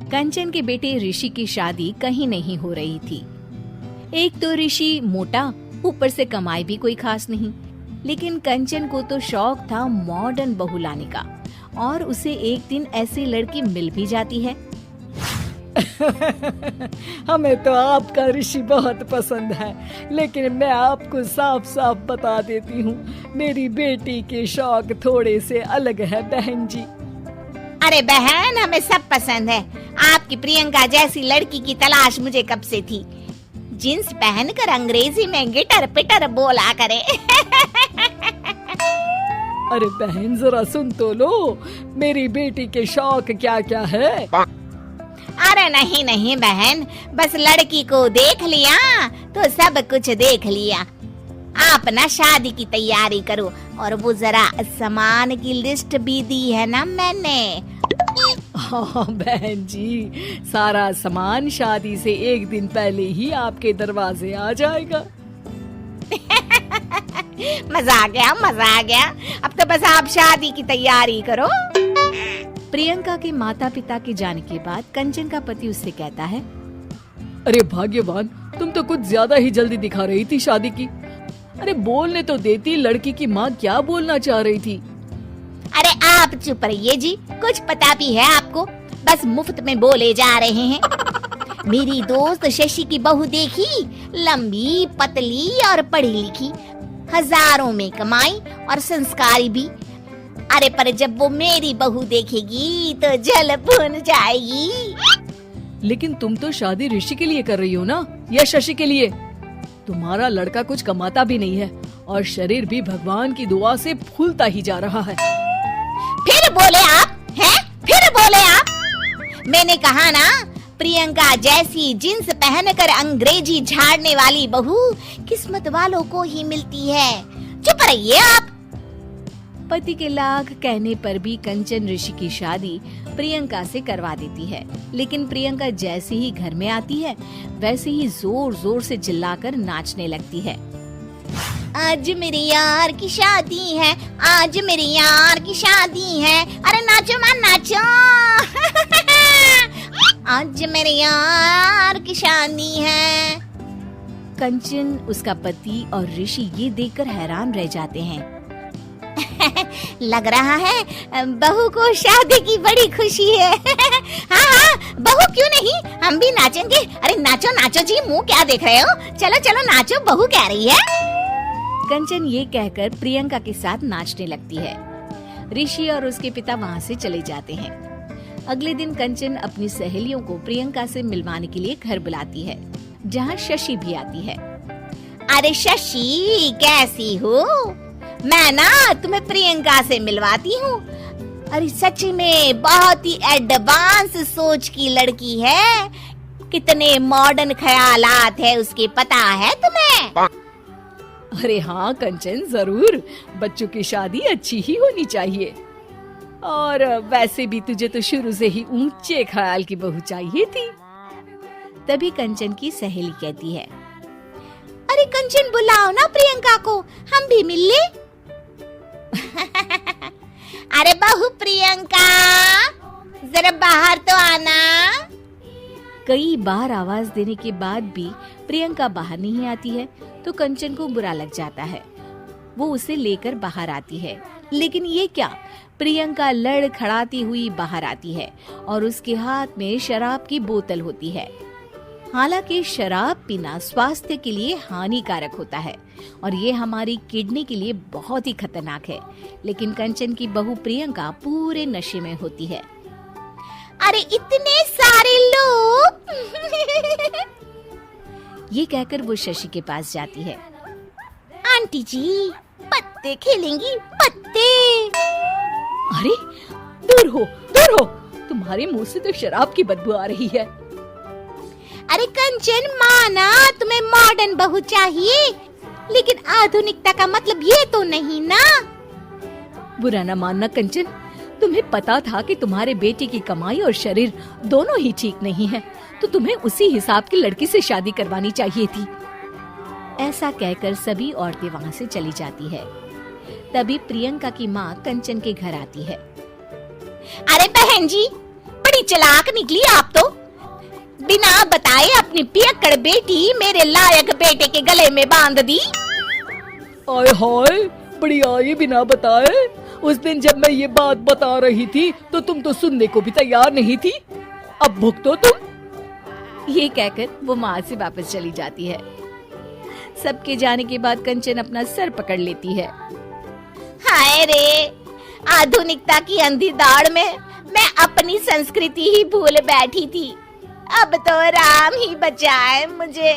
कंचन के बेटे ऋषि की शादी कहीं नहीं हो रही थी। एक तो ऋषि मोटा, ऊपर से कमाई भी कोई खास नहीं। लेकिन कंचन को तो शौक था मॉडर्न बहू लाने का, और उसे एक दिन ऐसी लड़की मिल भी जाती है। हमें तो आपका ऋषि बहुत पसंद है, लेकिन मैं आपको साफ साफ बता देती हूँ, मेरी बेटी के शौक थोड़े से अलग है बहन जी। अरे बहन, हमें सब पसंद है। आपकी प्रियंका जैसी लड़की की तलाश मुझे कब से थी। जींस पहनकर अंग्रेजी में गिटर पिटर बोला करे। अरे बहन जरा सुन तो लो, मेरी बेटी के शौक क्या क्या है। अरे नहीं नहीं बहन, बस लड़की को देख लिया तो सब कुछ देख लिया। आप ना शादी की तैयारी करो, और वो जरा सामान की लिस्ट भी दी है ना मैंने। हाँ बहन जी, सारा सामान शादी से एक दिन पहले ही आपके दरवाजे आ जाएगा। मजा आ गया, मजा आ गया। अब तो बस आप शादी की तैयारी करो। प्रियंका के माता पिता के जाने के बाद कंचन का पति उससे कहता है, अरे भाग्यवान, तुम तो कुछ ज्यादा ही जल्दी दिखा रही थी शादी की। अरे बोलने तो देती, लड़की की माँ क्या बोलना चाह रही थी। अरे आप चुप रहिए जी, कुछ पता भी है आपको, बस मुफ्त में बोले जा रहे हैं। मेरी दोस्त शशि की बहू देखी, लंबी पतली और पढ़ी लिखी, हजारों में कमाई और संस्कारी भी। अरे पर जब वो मेरी बहू देखेगी तो जल भुन जाएगी। लेकिन तुम तो शादी ऋषि के लिए कर रही हो ना, या शशि के लिए? तुम्हारा लड़का कुछ कमाता भी नहीं है, और शरीर भी भगवान की दुआ से फूलता ही जा रहा है। फिर बोले आप हैं? फिर बोले आप? मैंने कहा ना, प्रियंका जैसी जींस पहनकर अंग्रेजी झाड़ने वाली बहू किस्मत वालों को ही मिलती है। चुप रहिए आप। पति के लाख कहने पर भी कंचन ऋषि की शादी प्रियंका से करवा देती है। लेकिन प्रियंका जैसे ही घर में आती है, वैसे ही जोर जोर से चिल्लाकर नाचने लगती है। आज मेरे यार की शादी है, आज मेरे यार की शादी है। अरे नाचो मां नाचो। आज मेरे यार की शादी है। कंचन, उसका पति और ऋषि ये देखकर हैरान रह जाते हैं। लग रहा है बहू को शादी की बड़ी खुशी है। हाँ हाँ, बहू क्यों नहीं, हम भी नाचेंगे। अरे नाचो नाचो जी, मुंह क्या देख रहे हो, चलो चलो नाचो, बहू कह रही है। कंचन ये कहकर प्रियंका के साथ नाचने लगती है। ऋषि और उसके पिता वहाँ से चले जाते हैं। अगले दिन कंचन अपनी सहेलियों को प्रियंका से मिलवाने के लिए घर बुलाती है, जहाँ शशि भी आती है। अरे शशि, कैसी हो? मैं ना तुम्हें प्रियंका से मिलवाती हूँ। अरे सच में बहुत ही एडवांस सोच की लड़की है। कितने मॉडर्न ख्यालात है उसके, पता है तुम्हें? अरे हाँ कंचन, जरूर। बच्चों की शादी अच्छी ही होनी चाहिए, और वैसे भी तुझे तो शुरू से ही ऊंचे ख्याल की बहू चाहिए थी। तभी कंचन की सहेली कहती है, अरे कंचन बुलाओ ना प्रियंका को, हम भी मिल ले। अरे बहू प्रियंका, जरा बाहर तो आना। कई बार आवाज देने के बाद भी प्रियंका बाहर नहीं आती है, तो कंचन को बुरा लग जाता है। वो उसे लेकर बाहर आती है, लेकिन ये क्या, प्रियंका लड़खड़ाती हुई बाहर आती है और उसके हाथ में शराब की बोतल होती है। हालांकि शराब पीना स्वास्थ्य के लिए हानिकारक होता है और ये हमारी किडनी के लिए बहुत ही खतरनाक है, लेकिन कंचन की बहू प्रियंका पूरे नशे में होती है। अरे इतने सारे लोग। ये कहकर वो शशि के पास जाती है। आंटी जी, पत्ते खेलेंगी, पत्ते। अरे दूर हो, दूर हो, तुम्हारे मुंह से तो शराब की बदबू आ रही है। अरे कंचन, माना तुम्हें मॉडर्न बहू चाहिए, लेकिन आधुनिकता का मतलब ये तो नहीं ना। बुरा न मानना कंचन, तुम्हें पता था कि तुम्हारे बेटे की कमाई और शरीर दोनों ही ठीक नहीं है, तो तुम्हें उसी हिसाब की लड़की से शादी करवानी चाहिए थी। ऐसा कहकर सभी औरतें वहाँ से चली जाती है। तभी प्रियंका की माँ कंचन के घर आती है। अरे बहन जी, बड़ी बड़ी चालाक निकली आप तो। बिना बताए अपनी पियक्कड़ बेटी मेरे लायक बेटे के गले में बांध दी। आय हाय, बड़ी आई बिना बताए। उस दिन जब मैं ये बात बता रही थी तो तुम तो सुनने को भी तैयार नहीं थी। अब भुगतो तुम। ये कहकर वो माँ से वापस चली जाती है। सबके जाने के बाद कंचन अपना सर पकड़ लेती है। हाय रे, आधुनिकता की अंधी दौड़ में मैं अपनी संस्कृति ही भूल बैठी थी। अब तो राम ही बचाए मुझे।